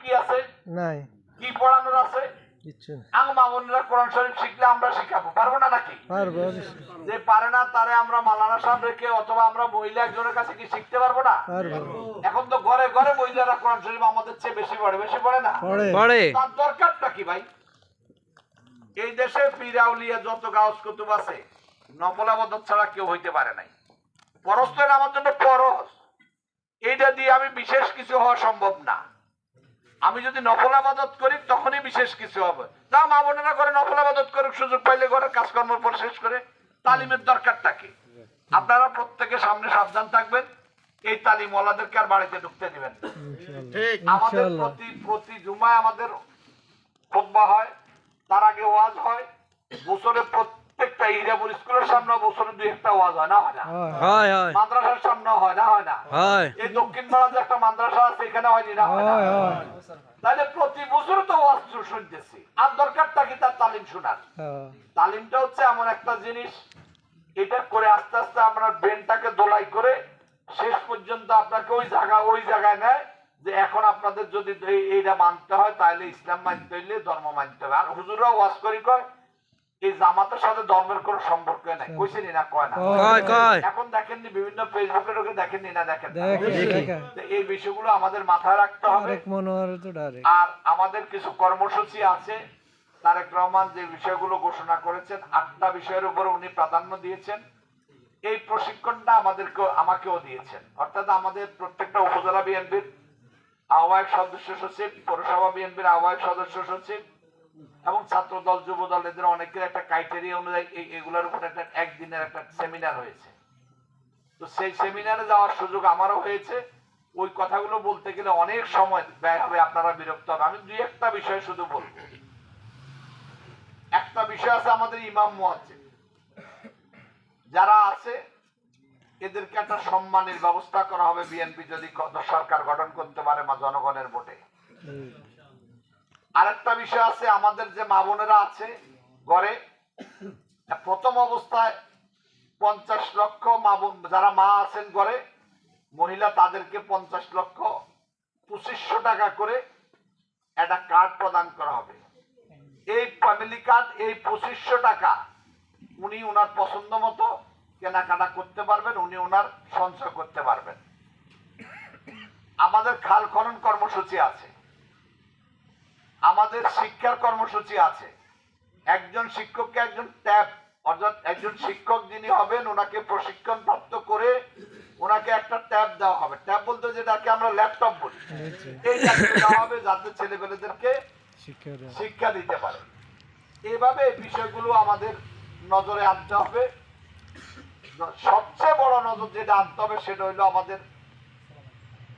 কি আছে? নাই, কি পড়ানোর আছে? কিচ্ছু না। আং মামুনরা কোরআন শরীফ শিখলে আমরা শিখাবো, পারবো না নাকি? পারবো। যে পারে না তারে আমরা মাওলানা সাহেব রেখে অথবা আমরা মহিলা একজনের কাছে কি শিখতে পারবো না? পারবো। এখন তো ঘরে ঘরে মহিলারা কোরআন শরীফ আমাদের চেয়ে বেশি পড়ে, বেশি পড়ে না? পড়ে। তার দরকারটা কি ভাই? এই দেশে পীর আউলিয়া যত গাউস কুতুব আছে নফল ইবাদত ছাড়া কেউ হইতে পারে নাই। ফরজ তো আমার জন্য ফরজ, এইটা দিয়ে আমি বিশেষ কিছু হওয়া সম্ভব না। আমি যদি নফল ইবাদত করি তখনই বিশেষ কিছু হবে। তা মা বোনেরা করে নফল ইবাদত করুক, সুযোগ পাইলে ঘরের কাজকর্ম পর শেষ করে। তালিমের দরকারটা কি? আপনারা প্রত্যেকে সামনে সাবধান থাকবেন, এই তালিম ওয়ালাদেরকে আর বাড়িতে ঢুকতে দিবেন না। আমাদের প্রতি জুমায় আমাদের খুতবা হয়, তার আগে ওয়াজ হয়, বছরে প্রত্যেকটা হিরাপুর স্কুলের সামনে বছরে 2-1টা ওয়াজ হয় না? হয় না? হয়। মাদ্রাসার সামনে হয় না? হয় না? এই দক্ষিণ পাড়া যে একটা মাদ্রাসা আছে এখানে হয়নি না? হয় না? তাহলে প্রতি বছর তো ওয়াজ শুনতেছি, আর দরকারটা কি তার তালিম শোনার? তালিমটা হচ্ছে এমন একটা জিনিস, এটা করে আস্তে আস্তে আমরা ব্রেনটাকে দোলাই করে শেষ পর্যন্ত আপনাকে ওই জায়গায় নেয় যে এখন আপনাদের যদি এইটা মানতে হয় তাহলে ইসলাম মানতে হইলে ধর্ম মানতে হবে। আর হুজুররা ওয়াজ করি কয় এই জামাতের সাথে ধর্মের কোনো সম্পর্ক নাই, কইছেনি না? কয় না? এখন দেখেননি বিভিন্ন ফেসবুকে ঢুকে দেখেননি না? দেখেন। এই বিষয়গুলো আমাদের মাথায় রাখতে হবে। আর আমাদের কিছু কর্মসূচি আছে, তারেক রহমান যে বিষয়গুলো ঘোষণা করেছেন 8টা বিষয়ের উপর উনি প্রাধান্য দিয়েছেন। এই প্রশিক্ষণটা আমাকেও দিয়েছেন, অর্থাৎ আমাদের প্রত্যেকটা উপজেলা বিএনপির আহ্বায়ক সদস্য সচিব, পৌরসভা বিএনপির আহ্বায়ক সদস্য সচিব এবং ছাত্র দল, যুব দল, এদের অনেকের একটা ক্রাইটেরিয়া অনুযায়ী এগুলোর উপর একটা একদিনের একটা সেমিনার হয়েছে। তো সেই সেমিনারে যাওয়ার সুযোগ আমারও হয়েছে। ওই কথাগুলো বলতে গেলে অনেক সময় ব্যয় হবে, আপনারা বিরক্ত হবে। আমি 2-1টা বিষয় শুধু বলবো। একটা বিষয় আছে আমাদের ইমাম মুয়াজ্জিন যারা আছে এদেরকে একটা সম্মানের ব্যবস্থা করা হবে বিএনপি যদি সরকার গঠন করতে পারে জনগণের ভোটে। আরেকটা বিষয় আছে, আমাদের যে মা বোনেরা আছে ঘরে, প্রথম অবস্থায় 50 লক্ষ মা বোন যারা মা আছেন ঘরে মহিলা, তাদেরকে 50 লক্ষ 2500 টাকা করে একটা কার্ড প্রদান করা হবে। এই ফ্যামিলি কার্ড, এই 2500 টাকা উনি ওনার পছন্দ মতো কেনাকাটা করতে পারবেন, উনি ওনার সঞ্চয় করতে পারবেন। আমাদের খাল খনন কর্মসূচি আছে, আমাদের শিক্ষার কর্মসূচি আছে। একজন শিক্ষককে একজন ট্যাব, অর্থাৎ একজন শিক্ষক যিনি হবেন ওনাকে প্রশিক্ষণ প্রাপ্ত করে ওনাকে একটা ট্যাব দেওয়া হবে। ট্যাব বলতে যেটাকে আমরা ল্যাপটপ বলি, এই ট্যাবটা দেওয়া হবে যাতে ছেলেমেয়েদেরকে শিক্ষা দিতে পারে। এইভাবে এই বিষয়গুলো আমাদের নজরে আনতে হবে। সবচেয়ে বড় নজর যেটা আনতে হবে সেটা হইলো আমাদের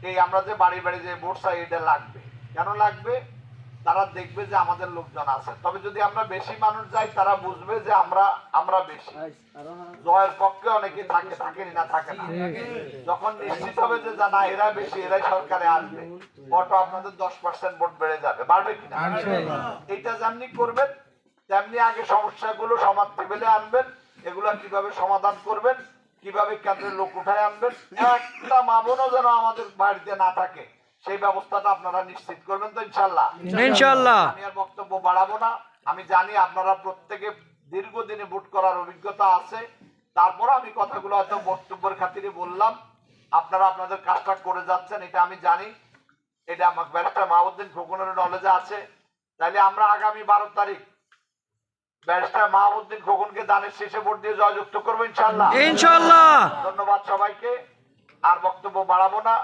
এই আমরা যে বাড়ি বাড়ি যে ভোট চাই, এটা লাগবে। কেন লাগবে? তারা দেখবে যে আমাদের লোকজন আছে। তবে যদি আমরা বেশি মানুষ যাই তারা বুঝবে যে আমরা বেশি। জয়ের পক্ষে অনেকে থাকেনি না, থাকে না। যখন নিশ্চিত হবে যে না এরা বেশি, এরাই সরকারে আসবে, ভোট আপনাদের 10% ভোট বেড়ে যাবে। বাড়বে কিনা? এটা যেমনি করবেন তেমনি আগে সমস্যাগুলো সমাজ টেবিলে আনবেন, এগুলা কিভাবে সমাধান করবেন, কিভাবে কেন্দ্রের লোক উঠায় আনবেন, একটা মা বোনও যেন আমাদের বাড়িতে না থাকে সেই ব্যবস্থাটা আপনারা নিশ্চিত করবেন তো ইনশাআল্লাহ? ইনশাআল্লাহ। আমি আর বক্তব্য বাড়াবো না। আমি জানি আপনারা প্রত্যেকে দীর্ঘদিনে ভোট করার অভিজ্ঞতা আছে, তারপর আমি কথাগুলো হয়তো বক্তব্যের খাতিরে বললাম। আপনারা আপনাদের কাজটা করে যাচ্ছেন, এটা আমি জানি। এটা আমার ব্যারিস্টার মাহবুদ্দিন খোকনের নলেজে আছে। তাইলে আমরা আগামী 12 তারিখ ব্যারিস্টার মাহবুদ্দিন খোকনকে দানের শেষে ভোট দিয়ে জয়যুক্ত করবো ইনশাআল্লাহ। ইনশাআল্লাহ। ধন্যবাদ সবাইকে, আর বক্তব্য বাড়াবো না।